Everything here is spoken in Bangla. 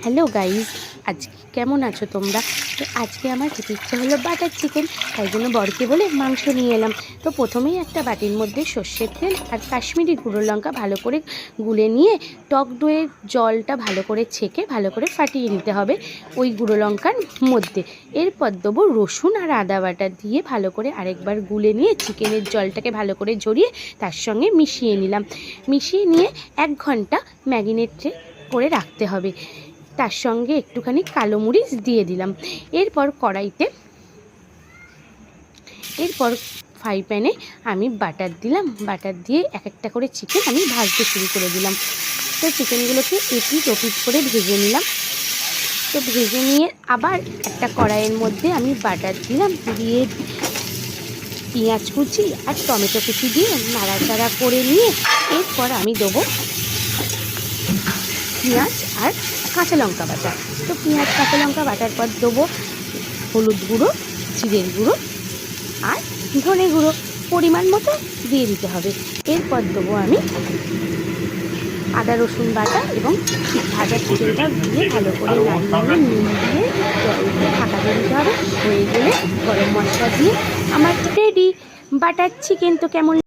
হ্যালো গাইজ, আজকে কেমন আছো তোমরা? তো আজকে আমার খেতে ইচ্ছা হলো বাটার চিকেন, তাই জন্য বরকে বলে মাংস নিয়ে এলাম। তো প্রথমেই একটা বাটির মধ্যে সর্ষের তেল আর কাশ্মীরি গুঁড়ো লঙ্কা ভালো করে গুলে নিয়ে টক দইয়ের জলটা ভালো করে ছেঁকে ভালো করে ফাটিয়ে নিতে হবে ওই গুঁড়ো লঙ্কার মধ্যে। এরপর দেবো রসুন আর আদা বাটা দিয়ে ভালো করে আরেকবার গুলে নিয়ে চিকেনের জলটাকে ভালো করে ঝরিয়ে তার সঙ্গে মিশিয়ে নিলাম। মিশিয়ে নিয়ে 1 ঘন্টা ম্যারিনেট করে রাখতে হবে। তার সঙ্গে একটুখানি কালো মরিচ দিয়ে দিলাম। এরপর ফ্রাই প্যানে আমি বাটার দিলাম। বাটার দিয়ে এক একটা করে চিকেন আমি ভাজতে শুরু করে দিলাম। তো চিকেনগুলোকে এপিট ওপিট করে ভেজে নিলাম। তো ভেজে নিয়ে আবার একটা কড়াইয়ের মধ্যে আমি বাটার দিলাম, দিয়ে পেঁয়াজ কুচি আর টমেটো কুচি দিয়ে নাড়াচাড়া করে নিয়ে এরপর আমি দেবো পেঁয়াজ আর কাঁচা লঙ্কা বাটা। তো পেঁয়াজ কাঁচা লঙ্কা বাটার পর দেবো হলুদ গুঁড়ো, জিরের গুঁড়ো আর ধনে গুঁড়ো পরিমাণ মতো দিয়ে দিতে হবে। এরপর দেবো আমি আদা রসুন বাটা এবং ভাজা চিকেনটা দিয়ে ভালো করে নাড়িয়ে নুন দিয়ে জল দিয়ে ঢাকা দিয়ে দিতে হবে। হয়ে গেলে গরম মশলা দিয়ে আমার রেডি বাটার চিকেন। তো কেমন